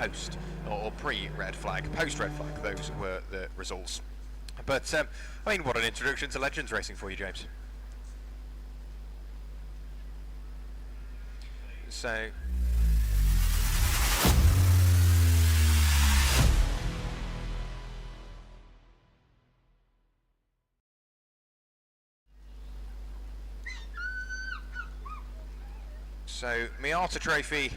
post or pre-red flag. Post-red flag, those were the results. But I mean, what an introduction to Legends Racing for you, James. So Miata Trophy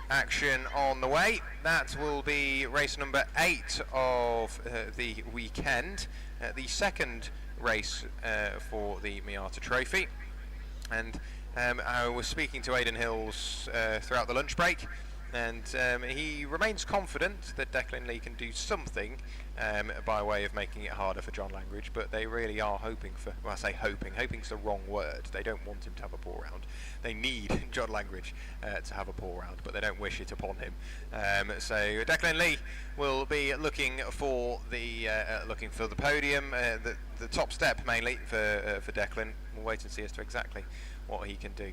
action on the way. That will be race number 8 of the weekend, the second race for the Miata Trophy. And I was speaking to Aidan Hills throughout the lunch break, and he remains confident that Declan Lee can do something by way of making it harder for John Langridge, but they really are hoping for, well, I say hoping's the wrong word. They don't want him to have a poor round. They need John Langridge to have a poor round, but they don't wish it upon him. So Declan Lee will be looking for the podium, the top step mainly for Declan. We'll wait and see as to exactly what he can do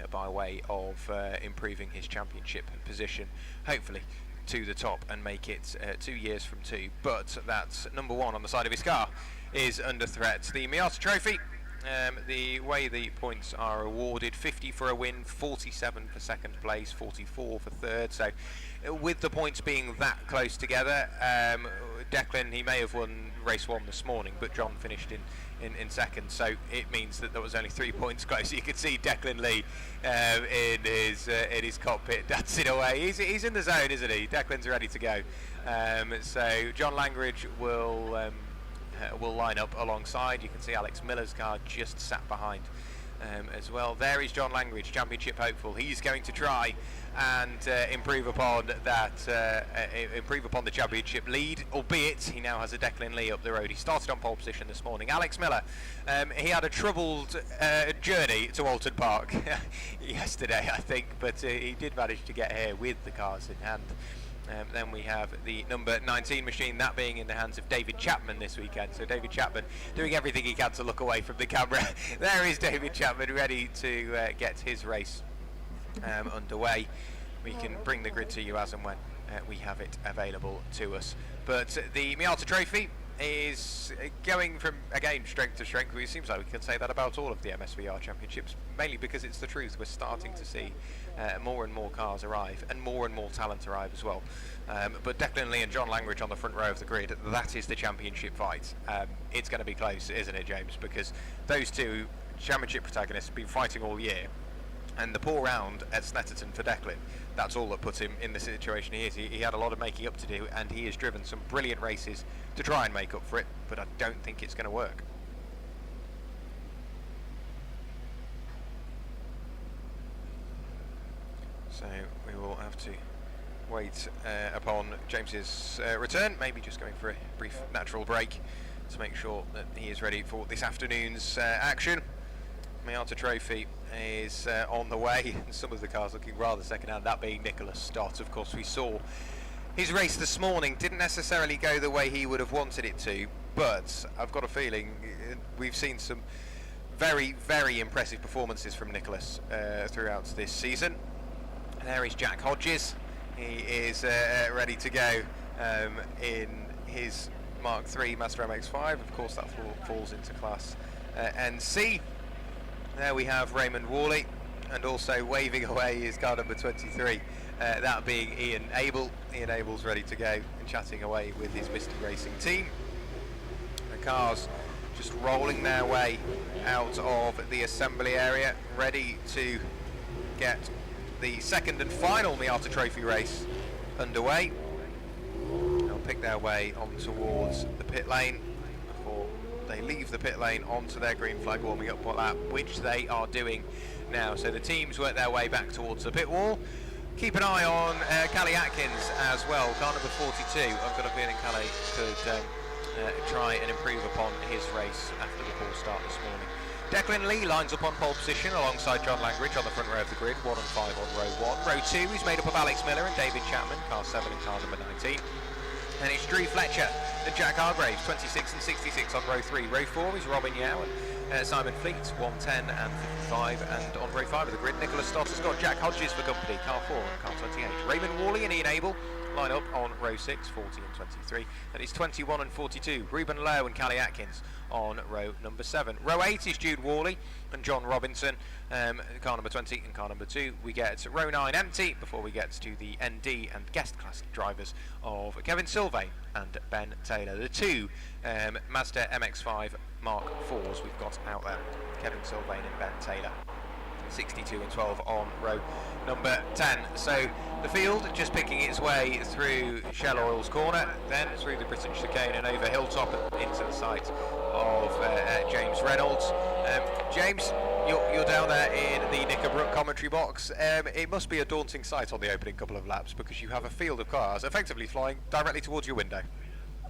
by way of improving his championship position, hopefully to the top, and make it 2 years from 2. But that's number 1 on the side of his car is under threat. The Miata Trophy, the way the points are awarded: 50 for a win, 47 for second place, 44 for third. So with the points being that close together, Declan, he may have won race 1 this morning, but John finished in second, so it means that there was only 3 points close. You could see Declan Lee in his cockpit dancing away. He's in the zone, isn't he? Declan's ready to go. So John Langridge will line up alongside. You can see Alex Miller's car just sat behind as well. There is John Langridge, championship hopeful. He's going to try and improve upon the championship lead, albeit he now has a Declan Lee up the road. He started on pole position this morning. Alex Miller, he had a troubled journey to Oulton Park yesterday, I think, but he did manage to get here with the cars in hand. Then we have the number 19 machine, that being in the hands of David Chapman this weekend. So David Chapman doing everything he can to look away from the camera. There is David Chapman ready to get his race underway. We can bring the grid to you as and when we have it available to us. But the Miata Trophy is going from, again, strength to strength. It seems like we can say that about all of the MSVR championships, mainly because it's the truth. We're starting to see more and more cars arrive, and more talent arrive as well. But Declan Lee and John Langridge on the front row of the grid, that is the championship fight. It's going to be close, isn't it, James? Because those two championship protagonists have been fighting all year, and the poor round at Snetterton for Declan, that's all that put him in the situation he is. He had a lot of making up to do, and he has driven some brilliant races to try and make up for it, but I don't think it's going to work. So we will have to wait upon James's return, maybe just going for a brief natural break to make sure that he is ready for this afternoon's action. Miata Trophy is on the way, and some of the cars looking rather second-hand, that being Nicholas Stott. Of course, we saw his race this morning didn't necessarily go the way he would have wanted it to, but I've got a feeling we've seen some very, very impressive performances from Nicholas throughout this season. There is Jack Hodges. He is ready to go in his Mark III Master MX-5. Of course, that falls into class NC. There we have Raymond Worley, and also waving away is car number 23, that being Ian Abel. Ian Abel's ready to go and chatting away with his Misty Racing team. The cars just rolling their way out of the assembly area, ready to get the second and final Miata Trophy race underway. They'll pick their way on towards the pit lane before they leave the pit lane onto their green flag warming up lap, which they are doing now. So the teams work their way back towards the pit wall. Keep an eye on Callie Atkins as well, car number 42. I've got a feeling Callie could try and improve upon his race after the poor start this morning. Declan Lee lines up on pole position alongside John Langridge on the front row of the grid, 1 and 5 on row 1. Row 2 is made up of Alex Miller and David Chapman, car 7 and car number 19. And it's Drew Fletcher and Jack Hargraves, 26 and 66 on row 3. Row 4 is Robin Yao and Simon Fleet, 110 and 55, and on row 5 of the grid, Nicholas Stott has got Jack Hodges for company, car 4 and car 28. Raymond Worley and Ian Abel line up on row 6, 40 and 23. That is 21 and 42. Reuben Lowe and Callie Atkins on row number 7. Row 8 is Jude Worley and John Robinson, car number 20 and car number 2. We get row 9 empty before we get to the ND and guest class drivers of Kevin Sylvain and Ben Taylor. The two Mazda MX-5 Mark IVs we've got out there, Kevin Sylvain and Ben Taylor. 62 and 12 on row number 10. So the field just picking its way through Shell Oil's corner, then through the British chicane and over Hilltop and into the site of James Reynolds. James, you're down there in the Knickerbrook commentary box. It must be a daunting sight on the opening couple of laps because you have a field of cars effectively flying directly towards your window.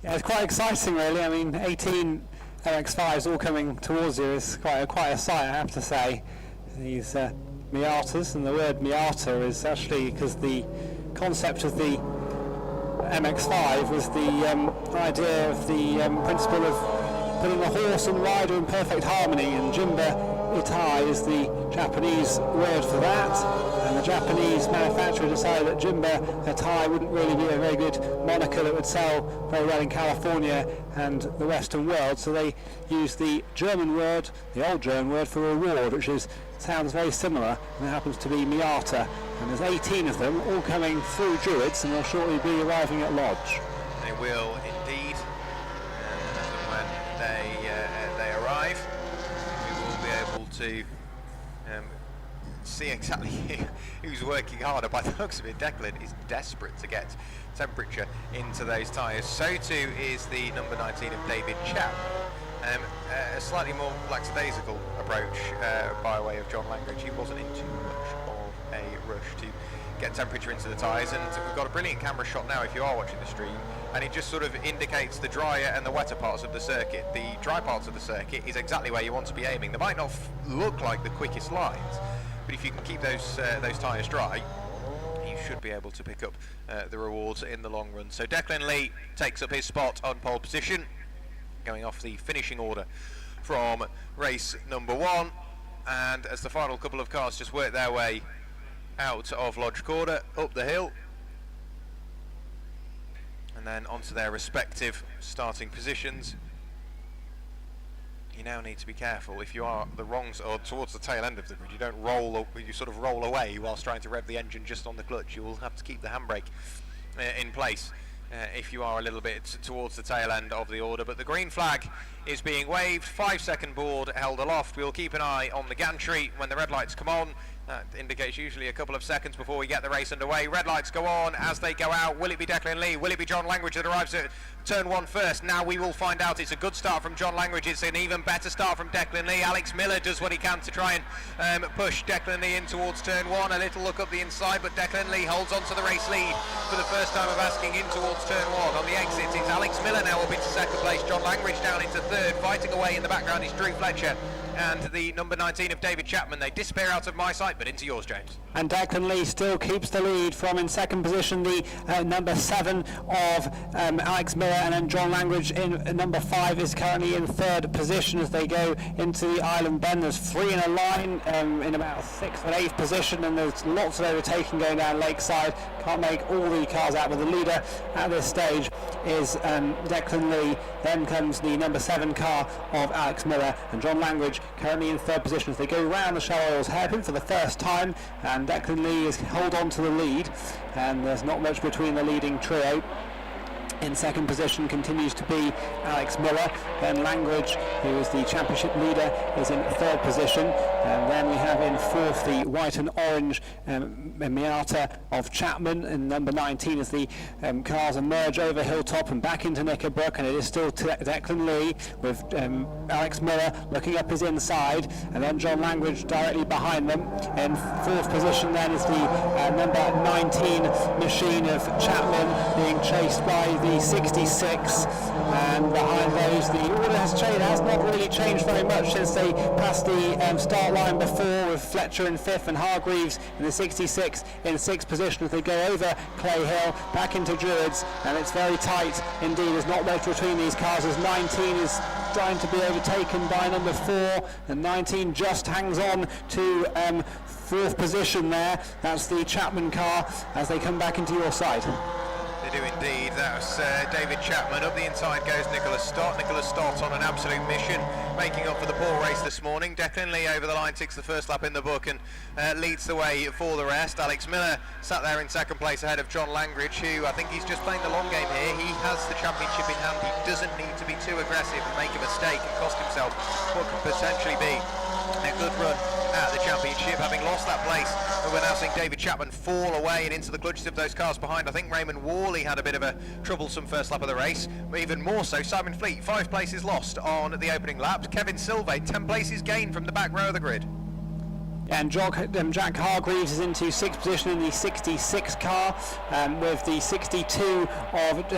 Yeah, it's quite exciting really. I mean, 18 MX-5s all coming towards you is quite a sight, I have to say. These Miatas, and the word Miata is actually because the concept of the MX-5 was the idea of the principle of putting a horse and rider in perfect harmony, and Jimba Itai is the Japanese word for that, and the Japanese manufacturer decided that Jimba Itai wouldn't really be a very good moniker that would sell very well in California and the Western world, so they used the German word, the old German word for reward, which sounds very similar, and it happens to be Miata, and there's 18 of them all coming through Druids, and they'll shortly be arriving at Lodge. They will indeed, and as and when they arrive, we will be able to see exactly who's working harder. By the looks of it, Declan is desperate to get temperature into those tyres. So too is the number 19 of David Chapman. A slightly more lackadaisical approach by way of John Langridge. He wasn't in too much of a rush to get temperature into the tyres, and we've got a brilliant camera shot now if you are watching the stream, and it just sort of indicates the drier and the wetter parts of the circuit. The dry parts of the circuit is exactly where you want to be aiming. They might not look like the quickest lines, but if you can keep those tyres dry, you should be able to pick up the rewards in the long run. So Declan Lee takes up his spot on pole position, going off the finishing order from race number 1, and as the final couple of cars just work their way out of Lodge Corner, up the hill, and then onto their respective starting positions. You now need to be careful. If you are the wrong or towards the tail end of the grid, you don't roll, you sort of roll away whilst trying to rev the engine just on the clutch. You will have to keep the handbrake in place if you are a little bit towards the tail end of the order. But the green flag is being waved, 5-second board held aloft. We'll keep an eye on the gantry when the red lights come on. That indicates usually a couple of seconds before we get the race underway. Red lights go on. As they go out, will it be Declan Lee? Will it be John Langridge that arrives at turn 1 first? Now we will find out. It's a good start from John Langridge. It's an even better start from Declan Lee. Alex Miller does what he can to try and push Declan Lee in towards turn 1. A little look up the inside, but Declan Lee holds on to the race lead for the first time of asking in towards turn 1. On the exit, it's Alex Miller now up into second place. John Langridge down into third. Fighting away in the background is Drew Fletcher and the number 19 of David Chapman. They disappear out of my sight, but into yours, James. And Declan Lee still keeps the lead from in second position the number 7 of Alex Miller, and then John Langridge in number 5 is currently in third position as they go into the Island Bend. There's 3 in a line in about 6th and 8th position, and there's lots of overtaking going down Lakeside. Can't make all the cars out, but the leader at this stage is Declan Lee. Then comes the number 7 car of Alex Miller, and John Langridge currently in third position as they go round the Shell Oils hairpin for the first time, and Declan Lee is hold on to the lead, and there's not much between the leading trio. In second position continues to be Alex Miller, then Langridge, who is the championship leader, is in third position, and then we have in fourth the white and orange Miata of Chapman, and number 19 as the cars emerge over Hilltop and back into Knickerbrook, and it is still Declan Lee with Alex Miller looking up his inside, and then John Langridge directly behind them. In fourth position then is the number 19 machine of Chapman being chased by the the 66, and behind those the order has not really changed very much since they passed the start line before, with Fletcher in 5th and Hargreaves in the 66 in 6th position as they go over Clay Hill back into Druids, and it's very tight indeed. There's not much between these cars as 19 is trying to be overtaken by number 4, and 19 just hangs on to 4th position there. That's the Chapman car as they come back into your side. They do indeed. That's David Chapman. Up the inside goes Nicholas Stott. Nicholas Stott on an absolute mission, making up for the poor race this morning. Declan Lee over the line takes the first lap in the book and leads the way for the rest. Alex Miller sat there in second place ahead of John Langridge, who I think he's just playing the long game here. He has the championship in hand. He doesn't need to be too aggressive and make a mistake and cost himself what could potentially be a good run at the championship, having lost that place. And we're now seeing David Chapman fall away and into the clutches of those cars behind. I think Raymond Worley had a bit of a troublesome first lap of the race, but even more so Simon Fleet, 5 places lost on the opening laps. Kevin Sylvain, 10 places gained from the back row of the grid. And Jack Hargreaves is into 6th position in the 66 car, with the 62 of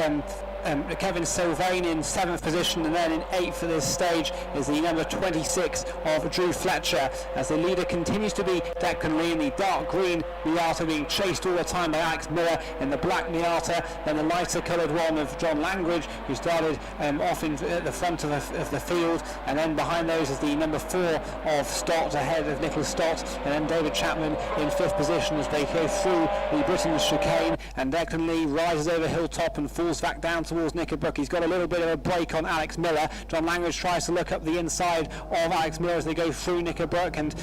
Kevin Sylvain in 7th position, and then in 8th at this stage is the number 26 of Drew Fletcher, as the leader continues to be Declan Lee in the dark green Miata, being chased all the time by Alex Miller in the black Miata, then the lighter coloured one of John Langridge, who started off at the front of the field, and then behind those is the number 4 of Stott ahead of Nicholas Stott, and then David Chapman in 5th position as they go through the Britain's chicane, and Declan Lee rises over Hilltop and falls back down towards Knickerbrook. He's got a little bit of a break on Alex Miller. John Langridge tries to look up the inside of Alex Miller as they go through Knickerbrook, and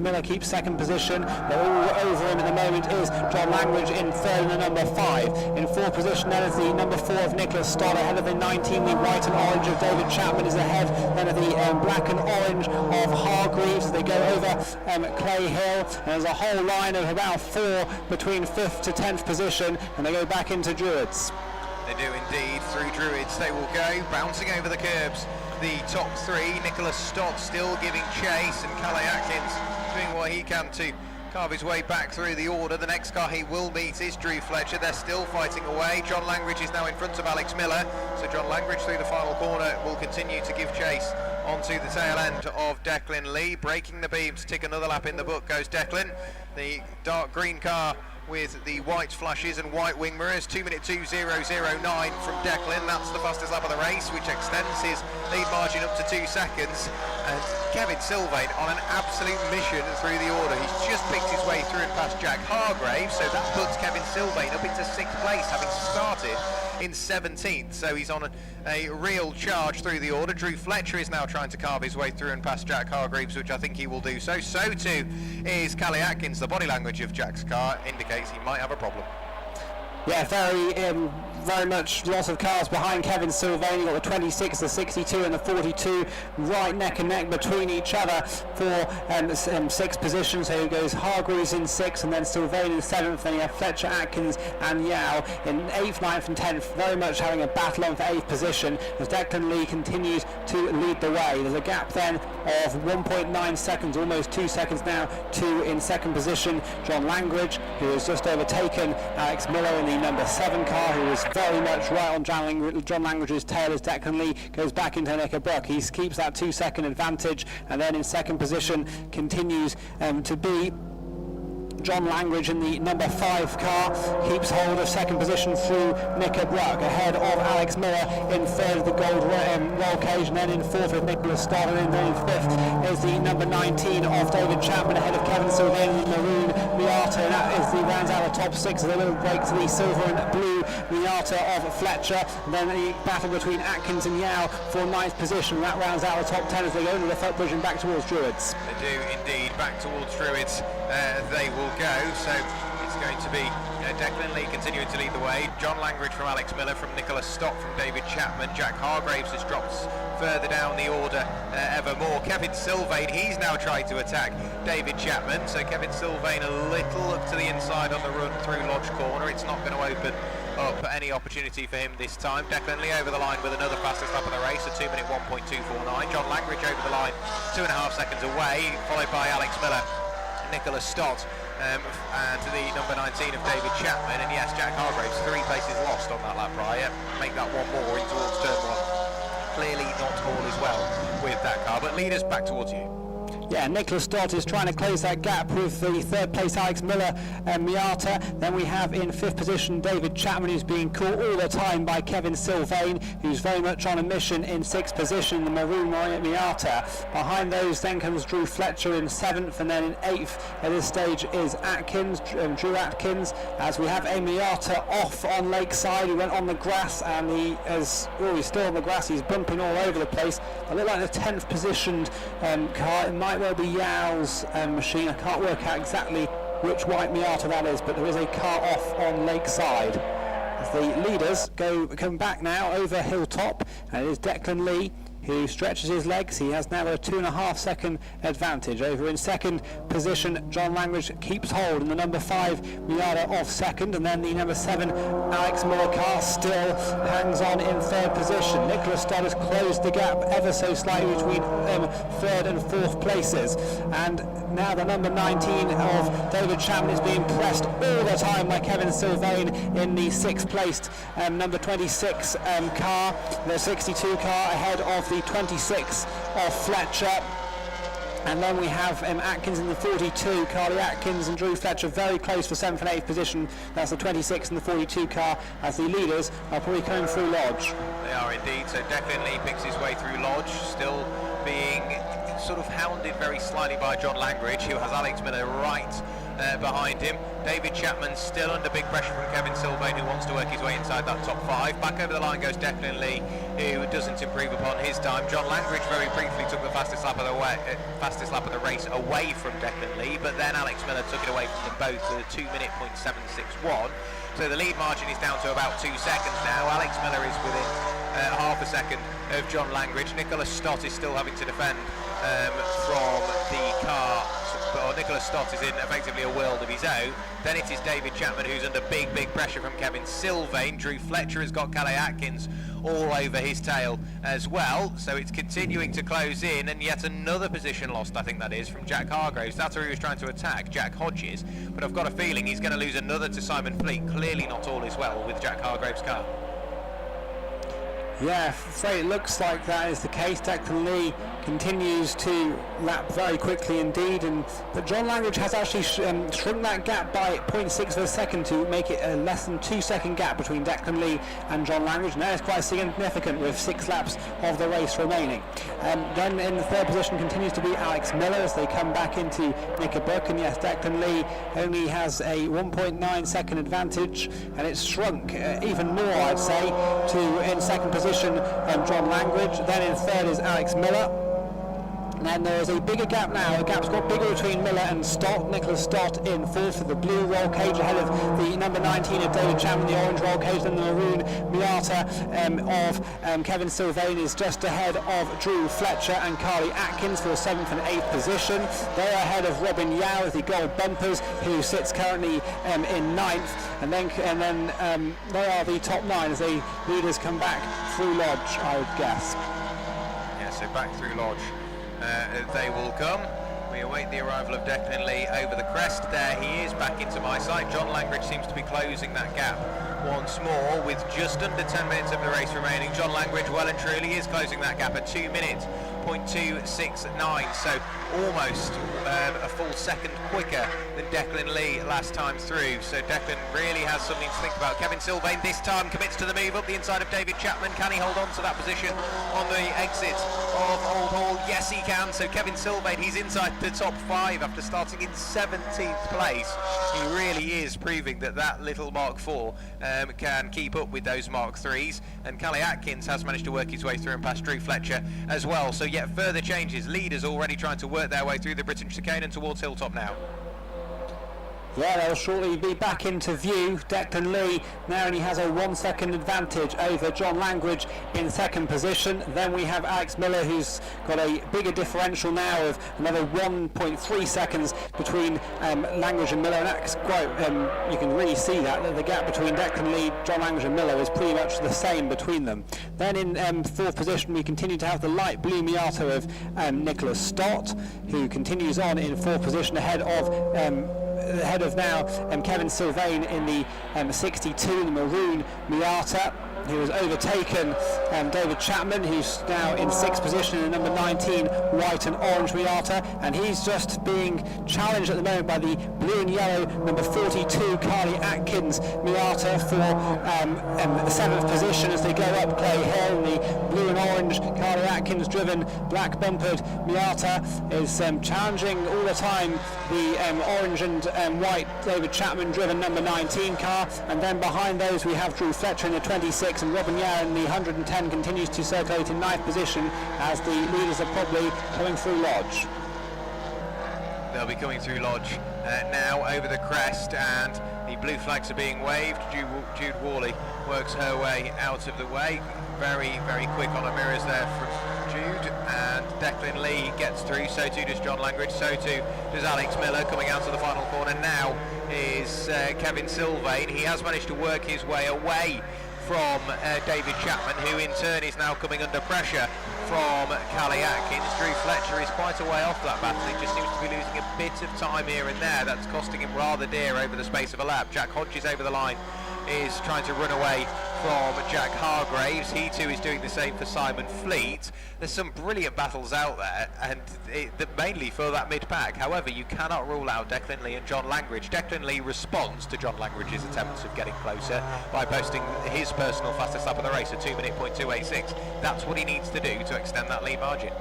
Miller keeps second position, but all over him at the moment is John Langridge in 3rd and the number 5. In 4th position then is the number 4 of Nicholas Stott ahead of the 19, the white and orange of David Chapman is ahead then of the black and orange of Hargreaves as they go over Clay Hill, and there's a whole line of about 4 between 5th to 10th position, and they go back into Druids. They do indeed. Through Druids they will go, bouncing over the curbs. The top 3, Nicholas Stott still giving chase, and Calais Atkins doing what he can to carve his way back through the order. The next car he will meet is Drew Fletcher. They're still fighting away. John Langridge is now in front of Alex Miller, so John Langridge through the final corner will continue to give chase onto the tail end of Declan Lee. Breaking the beam to tick another lap in the book goes Declan. The dark green car with the white flashes and white wing mirrors, 2:02.009 from Declan. That's the fastest lap of the race, which extends his lead margin up to 2 seconds. And Kevin Sylvain on an absolute mission through the order. He's just picked his way through and past Jack Hargreaves, so that puts Kevin Sylvain up into 6th place, having started in 17th, so he's on a real charge through the order. Drew Fletcher is now trying to carve his way through and past Jack Hargreaves, which I think he will do so. So too is Calais Atkins. The body language of Jack's car indicates he might have a problem. Yeah, very much lots of cars behind Kevin Sylvain. You've got the 26, the 62 and the 42 right neck and neck between each other for 6th position. So he goes Hargreaves in 6th, and then Sylvain in 7th, then you have Fletcher, Atkins and Yao in 8th, 9th and 10th, very much having a battle on for 8th position as Declan Lee continues to lead the way. There's a gap then of 1.9 seconds, almost 2 seconds now, to in 2nd position John Langridge, who has just overtaken Alex Miller in the number 7 car, who was very much right on John Langridge's tail as Declan Lee goes back into Knickerbrook. He keeps that 2-second advantage, and then in 2nd position continues to be John Langridge in the number 5 car, keeps hold of 2nd position through Knickerbrook, ahead of Alex Miller in 3rd of the gold roll cage, and then in 4th of Nicholas Stott, and then in 5th is the number 19 of David Chapman ahead of Kevin Sylvain in the maroon Miata, and that is the rounds out the top 6 with a little break to the silver and blue Miata of Fletcher, and then the battle between Atkins and Yao for 9th position. That rounds out the top 10 as they go under the footbridge and back towards Druids. They do indeed, back towards Druids they will go, so it's going to be Declan Lee continuing to lead the way. John Langridge from Alex Miller, from Nicholas Stott, from David Chapman. Jack Hargreaves has dropped further down the order ever more. Kevin Sylvain, he's now trying to attack David Chapman, so Kevin Sylvain a little up to the inside on the run through Lodge Corner. It's not going to open up any opportunity for him this time. Declan Lee over the line with another fastest lap of the race, a 2-minute 1.249. John Langridge over the line 2.5 seconds away, followed by Alex Miller. Nicholas Stott and to the number 19 of David Chapman, and yes, Jack Hargraves, 3 places lost on that lap prior, make that one more in towards turn 1. Clearly not all is well with that car, but leaders, back towards you. Yeah, Nicholas Stott is trying to close that gap with the third place Alex Miller and Miata. Then we have in 5th position David Chapman, who's being caught all the time by Kevin Sylvain, who's very much on a mission in 6th position, the maroon Miata. Behind those then comes Drew Fletcher in 7th, and then in 8th at this stage is Atkins, Drew Atkins, as we have a Miata off on Lakeside. He went on the grass and he's still on the grass, he's bumping all over the place. I look like the 10th positioned car. It might well be Yao's machine. I can't work out exactly which white Miata that is, but there is a car off on Lakeside. As the leaders come back now over Hilltop, and it is Declan Lee who stretches his legs. He has now a 2.5 second advantage. Over in 2nd position, John Langridge keeps hold in the number 5 Miata off 2nd, and then the number 7 Alex Miller car still hangs on in 3rd position. Nicholas Stott has closed the gap ever so slightly between 3rd and 4th places, and now the number 19 of David Chapman is being pressed all the time by Kevin Sylvain in the 6th placed number 26 car, the 62 car ahead of the 26 of Fletcher. And then we have Atkins in the 42, Carly Atkins and Drew Fletcher very close for 7th and 8th position. That's the 26 and the 42 car, as the leaders are probably coming through Lodge. They are indeed, so Declan Lee picks his way through Lodge, still being sort of hounded very slightly by John Langridge, who has Alex Miller right behind him. David Chapman still under big pressure from Kevin Sylvain, who wants to work his way inside that top 5. Back over the line goes Declan Lee, who doesn't improve upon his time. John Langridge very briefly took the fastest lap of the race away from Declan Lee, but then Alex Miller took it away from them both with a 2-minute .761. So the lead margin is down to about 2 seconds now. Alex Miller is within half a second of John Langridge. Nicholas Stott is still having to defend from the car. Nicholas Stott is in effectively a world of his own. Then it is David Chapman who's under big pressure from Kevin Sylvain. Drew Fletcher has got Calais Atkins all over his tail as well, so it's continuing to close in, and yet another position lost, I think that is, from Jack Hargraves. That's who he was trying to attack, Jack Hodges, but I've got a feeling he's going to lose another to Simon Fleet. Clearly not all is well with Jack Hargraves' car. Yeah, it looks like that is the case. Declan Lee continues to lap very quickly indeed, but John Langridge has actually shrunk that gap by 0.6 of a second to make it a less than 2 second gap between Declan Lee and John Langridge. Now it's quite significant with 6 laps of the race remaining. Then in the 3rd position continues to be Alex Miller as they come back into Knickerbock, and yes, Declan Lee only has a 1.9 second advantage, and it's shrunk even more, I'd say, to in 2nd position John Langridge. Then in 3rd is Alex Miller. And there is a bigger gap now. The gap's got bigger between Miller and Stott. Nicholas Stott in 4th with the blue roll cage ahead of the number 19 of David Chapman, the orange roll cage. Then the maroon Miata of Kevin Sylvain is just ahead of Drew Fletcher and Carly Atkins for the 7th and 8th position. They're ahead of Robin Yao with the gold bumpers, who sits currently in 9th. And then they are the top 9 as the leaders come back through Lodge, I would guess. Yeah, so back through Lodge. They will come. We await the arrival of Declan Lee over the crest. There he is, back into my sight. John Langridge seems to be closing that gap once more with just under 10 minutes of the race remaining. John Langridge well and truly is closing that gap at 2 minutes .269, so almost a full second quicker than Declan Lee last time through. So Declan really has something to think about. Kevin Sylvain this time commits to the move up the inside of David Chapman. Can he hold on to that position on the exit of Old Hall? Yes, he can. So Kevin Sylvain, he's inside the top 5 after starting in 17th place. He really is proving that little Mark IV can keep up with those Mark IIIs, and Calais Atkins has managed to work his way through and past Drew Fletcher as well. So yet further changes. Leaders already trying to work their way through the British chicane and towards Hilltop now. Yeah, they'll shortly be back into view. Declan Lee now only has a 1 second advantage over John Langridge in 2nd position. Then we have Alex Miller, who's got a bigger differential now of another 1.3 seconds between Langridge and Miller, and that's quite, you can really see that the gap between Declan Lee, John Langridge and Miller is pretty much the same between them. Then in 4th position we continue to have the light blue Miata of Nicholas Stott, who continues on in 4th position ahead of ahead of now Kevin Sylvain in the 62, the maroon Miata. He was overtaken David Chapman, who's now in 6th position in the number 19 white and orange Miata, and he's just being challenged at the moment by the blue and yellow number 42 Carly Atkins Miata for the 7th position as they go up Clay Hill. The blue and orange Carly Atkins driven black bumpered Miata is challenging all the time the orange and white David Chapman driven number 19 car, and then behind those we have Drew Fletcher in the 26 and Robin Yar in the 110 continues to circulate in 9th position as the leaders are probably coming through Lodge. They'll be coming through Lodge now over the crest, and the blue flags are being waved. Jude Worley works her way out of the way. Very, very quick on her mirrors there from Jude, and Declan Lee gets through, so too does John Langridge, so too does Alex Miller coming out of the final corner. Now is Kevin Sylvain. He has managed to work his way away from David Chapman, who in turn is now coming under pressure from Callie Atkins. Drew Fletcher is quite a way off that battle. He just seems to be losing a bit of time here and there. That's costing him rather dear over the space of a lap. Jack Hodges over the line is trying to run away from Jack Hargraves. He too is doing the same for Simon Fleet. There's some brilliant battles out there, and mainly for that mid-pack. However, you cannot rule out Declan Lee and John Langridge. Declan Lee responds to John Langridge's attempts of getting closer by posting his personal fastest lap of the race, a 2:0.286. That's what he needs to do to extend that lead margin.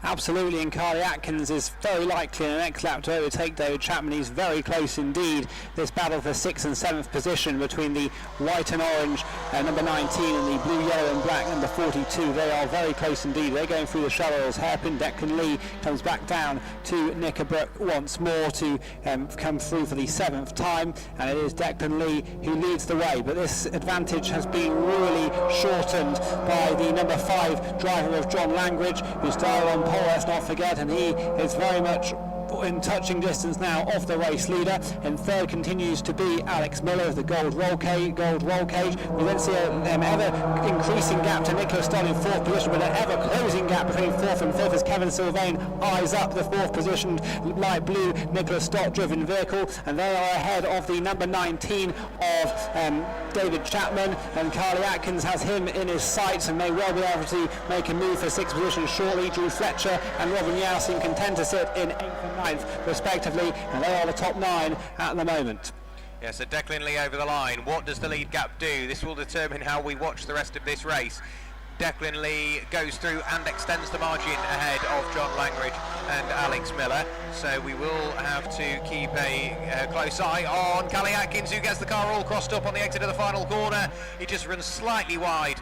Absolutely, and Carly Atkins is very likely in the next lap to overtake David Chapman. He's very close indeed. This battle for 6th and 7th position between the white and orange number 19 and the blue, yellow and black number 42. They are very close indeed. They're going through the shallows. Hairpin. Declan Lee comes back down to Knickerbrook once more to come through for the 7th time, and it is Declan Lee who leads the way. But this advantage has been really shortened by the number 5 driver of John Langridge, who's dialed on pole, let's not forget, and he is very much in touching distance now of the race leader. In 3rd continues to be Alex Miller of the gold roll cage. We then see an ever increasing gap to Nicholas Dodd in 4th position, but an ever closing gap between 4th and 5th as Kevin Sylvain eyes up the 4th positioned light blue Nicholas Stott driven vehicle, and they are ahead of the number 19 of David Chapman, and Carly Atkins has him in his sights and may well be able to make a move for 6th position shortly. Drew Fletcher and Robin Yao seem content to sit in 8th and 9th respectively, and they are the top 9 at the moment. Yeah, so Declan Lee over the line. What does the lead gap do? This will determine how we watch the rest of this race. Declan Lee goes through and extends the margin ahead of John Langridge and Alex Miller, so we will have to keep a close eye on Callie Atkins, who gets the car all crossed up on the exit of the final corner. He just runs slightly wide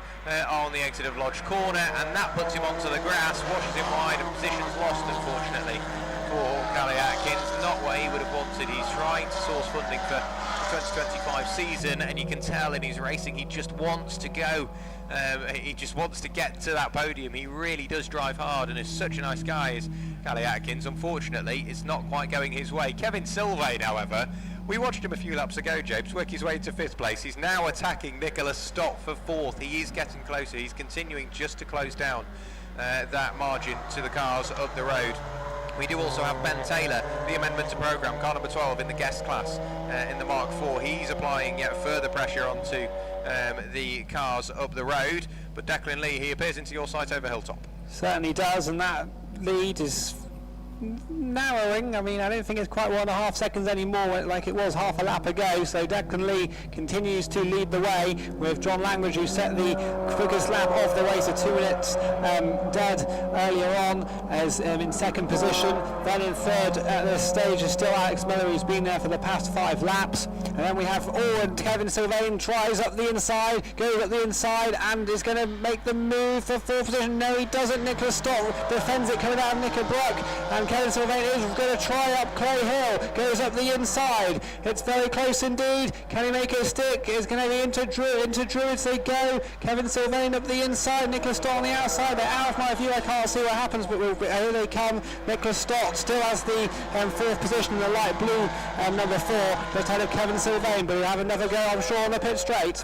on the exit of Lodge Corner, and that puts him onto the grass, washes him wide, and positions lost, unfortunately, for Callie Atkins. Not what he would have wanted. He's trying to source funding for the 2025 season, and you can tell in his racing he just wants to go. He just wants to get to that podium. He really does drive hard and is such a nice guy as Callie Atkins. Unfortunately, it's not quite going his way. Kevin Sylvain, however, we watched him a few laps ago, Jobs, work his way into 5th place. He's now attacking Nicholas Stott for 4th. He is getting closer. He's continuing just to close down that margin to the cars up the road. We do also have Ben Taylor, the amendment to programme, car number 12 in the guest class in the Mark IV. He's applying yet further pressure onto the cars up the road. But Declan Lee, he appears into your sight over Hilltop. Certainly does, and that lead is narrowing. I mean, I don't think it's quite 1.5 seconds anymore like it was half a lap ago, so Declan Lee continues to lead the way with John Langridge, who set the quickest lap of the race, 2 minutes dead earlier on, as in 2nd position. Then in 3rd at this stage is still Alex Miller, who's been there for the past 5 laps. And then we have and Kevin Sylvain tries up the inside, goes up the inside and is going to make the move for 4th position. No, he doesn't. Nicholas Stott defends it coming out of Knickerbrook, and Kevin Sylvain is going to try up Clay Hill, goes up the inside. It's very close indeed. Can he make it stick? It's going to be into Druids they go. Kevin Sylvain up the inside, Nicholas Stott on the outside. They're out of my view. I can't see what happens, but here they come. Nicholas Stott still has the 4th position in the light blue number 4, just ahead of Kevin Sylvain, but he'll have another go, I'm sure, on the pit straight.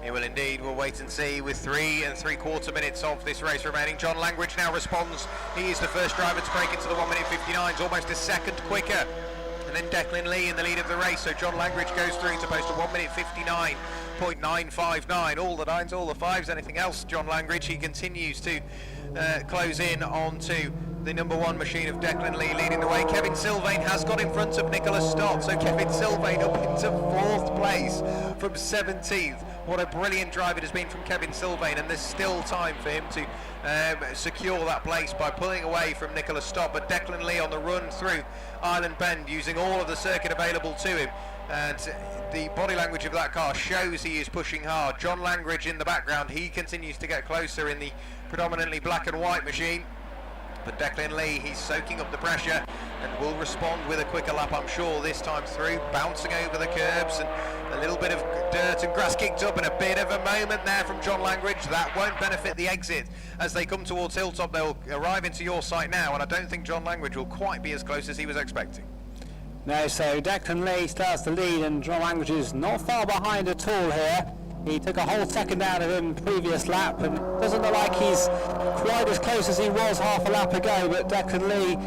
He will indeed. We'll wait and see with 3 3/4 minutes of this race remaining. John Langridge now responds. He is the first driver to break into the 1:59s, almost a second quicker And then Declan Lee in the lead of the race, so John Langridge goes through to post a 1 minute 59.959. All the nines, all the fives, anything else, John Langridge. He continues to close in onto the number one machine of Declan Lee leading the way. Kevin Sylvain has got in front of Nicholas Stott, so Kevin Sylvain up into 4th place from 17th. What a brilliant drive it has been from Kevin Sylvain, and there's still time for him to secure that place by pulling away from Nicholas Stott. But Declan Lee on the run through Island Bend, using all of the circuit available to him, and the body language of that car shows he is pushing hard. John Langridge in the background, he continues to get closer in the predominantly black and white machine. But Declan Lee, he's soaking up the pressure and will respond with a quicker lap, I'm sure, this time through, bouncing over the curbs, and a little bit of dirt and grass kicked up, and a bit of a moment there from John Langridge. That won't benefit the exit as they come towards Hilltop. They'll arrive into your sight now, and I don't think John Langridge will quite be as close as he was expecting. No, so Declan Lee starts the lead, and John Langridge is not far behind at all here. He took a whole second out of him previous lap, and doesn't look like he's quite as close as he was half a lap ago. But Declan Lee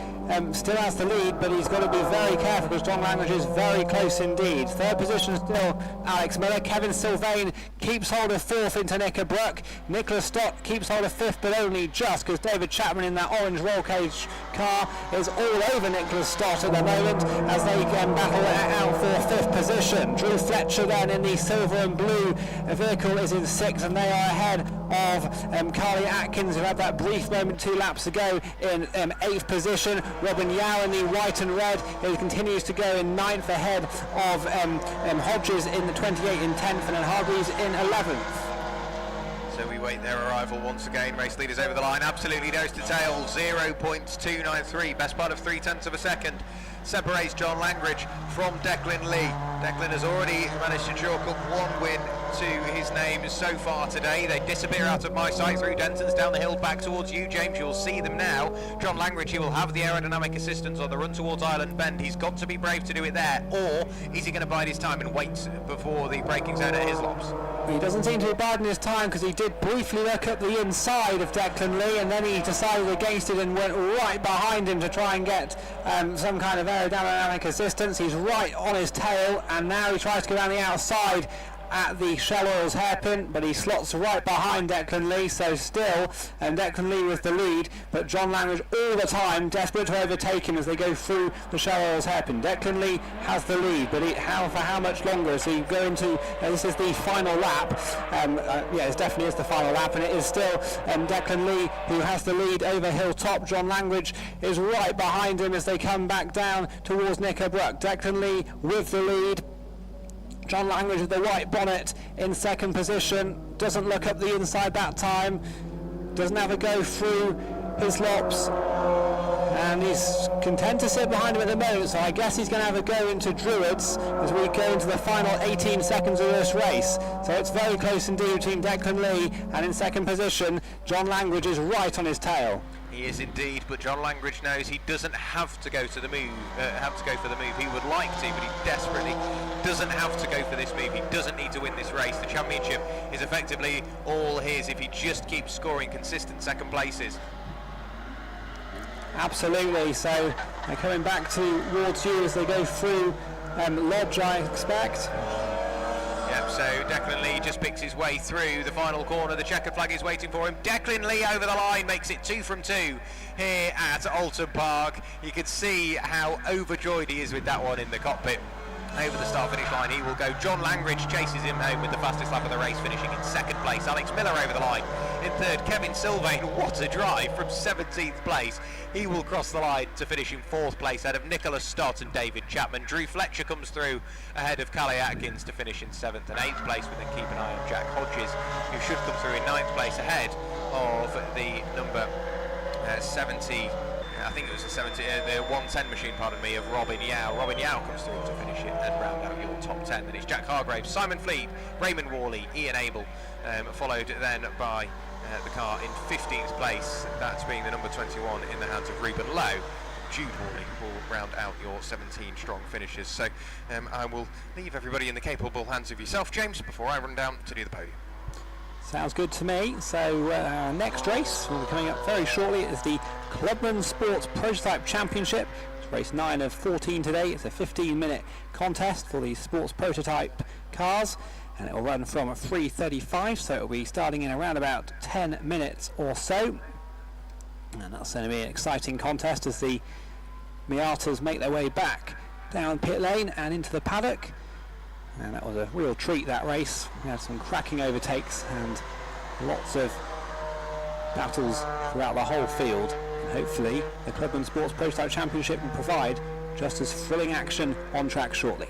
still has the lead, but he's got to be very careful because John Langridge is very close indeed. 3rd position still Alex Miller. Kevin Sylvain keeps hold of 4th into Knickerbrook. Nicholas Stott keeps hold of 5th, but only just, because David Chapman in that orange roll cage car is all over Nicholas Stott at the moment as they battle it out for 5th position. Drew Fletcher then in the silver and blue vehicle is in 6th, and they are ahead of Carly Atkins, who had that brief moment 2 laps ago, in 8th position. Robin Yao in the white and red, who continues to go in 9th, ahead of Hodges in the 28 in 10th, and then Hargreaves in 11th. So we wait their arrival once again. Race leaders over the line, absolutely nose to tail, 0.293, best part of 0.3 of a second separates John Langridge from Declan Lee. Declan has already managed to chalk up 1 win to his name so far today. They disappear out of my sight through Denton's, down the hill back towards you, James. You'll see them now. John Langridge, he will have the aerodynamic assistance on the run towards Island Bend. He's got to be brave to do it there, or is he going to bide his time and wait before the braking zone at Islops? He doesn't seem to be biding his time, because he did briefly look up the inside of Declan Lee, and then he decided against it and went right behind him to try and get some kind of aerodynamic assistance. He's right on his tail, and now he tries to go down the outside at the Shell Oils hairpin, but he slots right behind Declan Lee, so still Declan Lee with the lead, but John Langridge all the time desperate to overtake him as they go through the Shell Oils hairpin. Declan Lee has the lead, but for how much longer as he go into this is the final lap. Yeah, it definitely is the final lap, and it is still Declan Lee who has the lead over Hilltop. John Langridge is right behind him as they come back down towards Knickerbrook. Declan Lee with the lead. John Langridge with the white bonnet in 2nd position, doesn't look up the inside that time, doesn't have a go through his lops, and he's content to sit behind him at the moment, so I guess he's going to have a go into Druids as we go into the final 18 seconds of this race. So it's very close indeed between Declan Lee, and in 2nd position John Langridge is right on his tail. He is indeed, but John Langridge knows he doesn't have to go to the move. For the move. He would like to, but he desperately doesn't have to go for this move. He doesn't need to win this race. The championship is effectively all his if he just keeps scoring consistent 2nd places. Absolutely. So they're coming back towards you as they go through Lodge, I expect. Yep, so Declan Lee just picks his way through the final corner. The checkered flag is waiting for him. Declan Lee over the line, makes it 2 from 2 here at Oulton Park. You can see how overjoyed he is with that one in the cockpit. Over the start-finish line he will go. John Langridge chases him home with the fastest lap of the race, finishing in 2nd place. Alex Miller over the line in 3rd. Kevin Sylvain, what a drive from 17th place. He will cross the line to finish in 4th place ahead of Nicholas Stott and David Chapman. Drew Fletcher comes through ahead of Callie Atkins to finish in 7th and 8th place. We then keep an eye on Jack Hodges, who should come through in 9th place ahead of the number 70. I think it was the 110 machine, pardon me, of Robin Yao. Robin Yao comes through to finish it and round out your top 10. Then it's Jack Hargraves, Simon Fleet, Raymond Worley, Ian Abel, followed then by the car in 15th place, that's being the number 21 in the hands of Reuben Lowe. Jude Worley will round out your 17 strong finishes. So I will leave everybody in the capable hands of yourself, James, before I run down to do the podium. Sounds good to me. So our next race will be coming up very shortly. Is the Clubman Sports Prototype Championship, It's race 9 of 14 today. It's a 15-minute contest for these sports prototype cars, and it will run from 3:35, so it will be starting in around about 10 minutes or so. And that's going to be an exciting contest as the Miatas make their way back down pit lane and into the paddock. And that was a real treat, that race. We had some cracking overtakes and lots of battles throughout the whole field. And hopefully the Clubman Sports Prototype Championship will provide just as thrilling action on track shortly.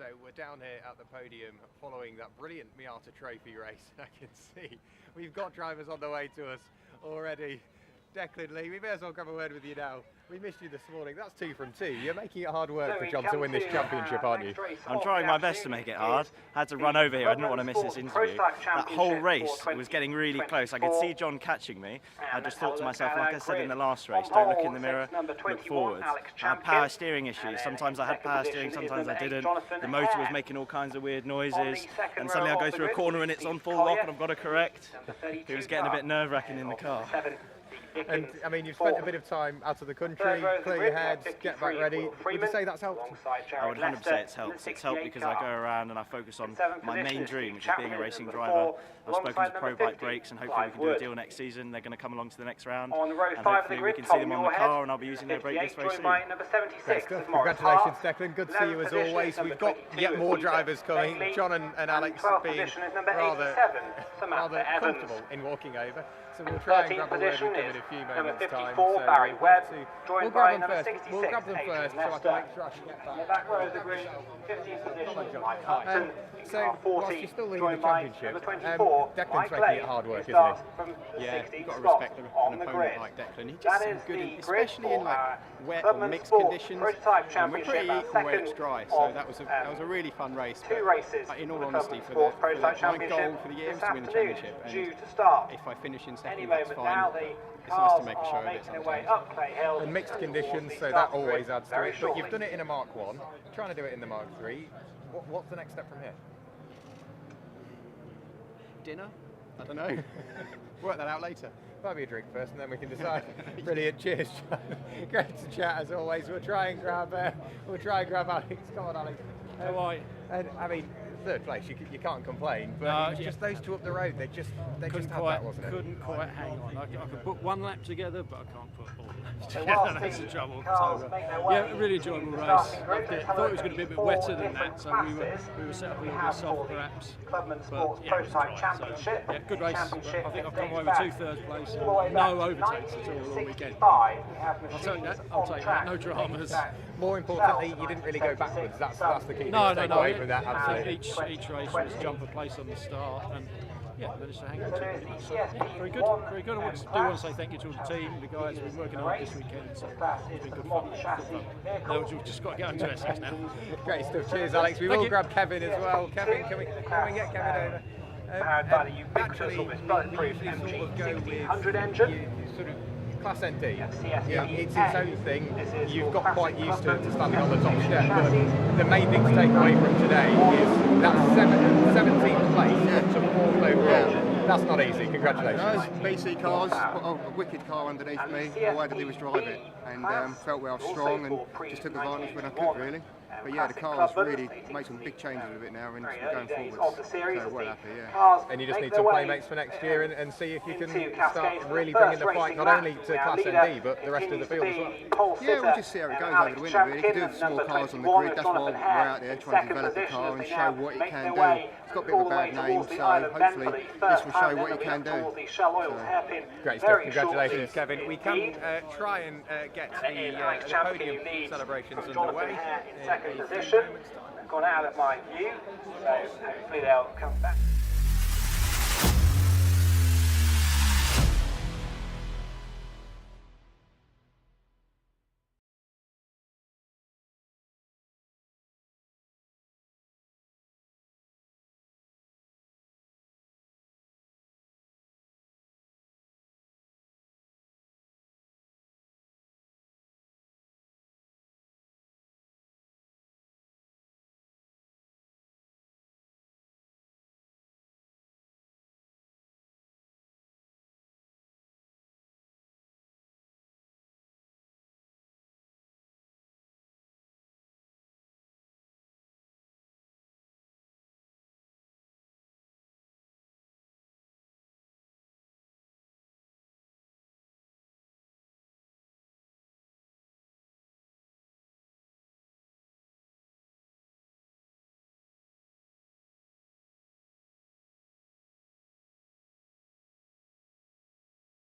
So we're down here at the podium following that brilliant Miata Trophy race. I can see we've got drivers on the way to us already. Declan Lee, we may as well grab a word with you now. We missed you this morning. That's 2 from 2. You're making it hard work for John to win this championship, aren't you? I'm trying my best to make it hard. I had to run over here. I didn't want to miss this interview. That whole race was getting really close. I could see John catching me. I just thought to myself, like I said in the last race, don't look in the mirror, look forwards. I had power steering issues. Sometimes I had power steering, sometimes I didn't. The motor was making all kinds of weird noises. And suddenly I go through a corner and it's on full lock and I've got to correct. It was getting a bit nerve-wracking in the car. And I mean, you've spent a bit of time out of the country, clear your heads, get back ready. Would you say that's helped? I would 100% say it's helped. It's helped because I go around and I focus on my main dream, which is being a racing driver. I've spoken to Pro Bike Brakes and hopefully we can do a deal next season. They're going to come along to the next round and hopefully we can see them on the car and I'll be using their brake disc very soon. Great stuff. Congratulations, Declan. Good to see you as always. We've got yet more drivers coming. John and Alex being rather comfortable in walking over. So we'll try and grab a word with them in a few moments' time. So we'll grab them first. We'll grab them first so I can make sure I can get back. Back row of the grid, 15th position. So whilst you're still leading the championship, Declan's making it hard work, isn't he? Yeah, you've got to respect an opponent like Declan. He just seems good, especially in like wet or mixed conditions. And we're pretty equal where it's dry, so that was a really fun race. But in all honesty, my goal for the year is to win the championship. And if I finish in second, that's fine. It's nice to make a show of it sometimes. And mixed conditions, so that always adds to it. But you've done it in a Mark 1, trying to do it in the Mark 3. What's the next step from here? Dinner? I don't know. Work that out later. Buy me a drink first and then we can decide. Brilliant, cheers, John. Great to chat as always. We'll try and grab Alex. Come on, Alex. How are you? And I mean, third place, you can't complain, but it was just those two up the road, they just had that, wasn't it? Couldn't quite hang on. I could put one lap together, but I can't put all the laps together. That's the trouble. So, yeah, a really enjoyable race. Loved it. I thought it was going to be a bit wetter than that, so we were set up a little bit soft perhaps. But yeah, it was dry. So, yeah, good race. I think I've come away with 2/3 place and no overtakes at all weekend. I'll take that. I'll take that. No dramas. More importantly, you didn't really go backwards. That's the key thing to take away from that. Absolutely. Each race was jumper place on the start, and yeah, managed to hang on to it pretty much. So, yeah, very good, very good. I do want to say thank you to all the team, the guys who've been working hard this weekend. So it's been good fun. Now we've just got to get on to Essex now. Great stuff. Cheers, Alex. We will grab Kevin as well. Kevin, can we get Kevin over? Actually, we usually sort of go with sort of Class ND. Yeah, it's its own thing. You've got quite used to standing on the top step. But the main thing to take away from today is that 17th place to 4th overall. That's not easy. Congratulations. No, BC cars, a wicked car underneath me. All I had to do was drive it, and felt well strong, and just took advantage when I could, really. But yeah, the car's really made some big changes with it now, and going forwards. So well happy, yeah. And you just need some playmates for next year, and see if you can start really bringing the fight not only to Class ND but the rest of the field as well. Yeah, we'll just see how it goes over the winter, really. You can do small cars on the grid. That's why we're out there trying to develop the car and show what it can do. It's got a bit of a bad name, so hopefully this will show what it can do. So. Great stuff. Congratulations, Kevin. We can try and get the podium celebrations underway. Position, gone out of my view, so hopefully they'll come back.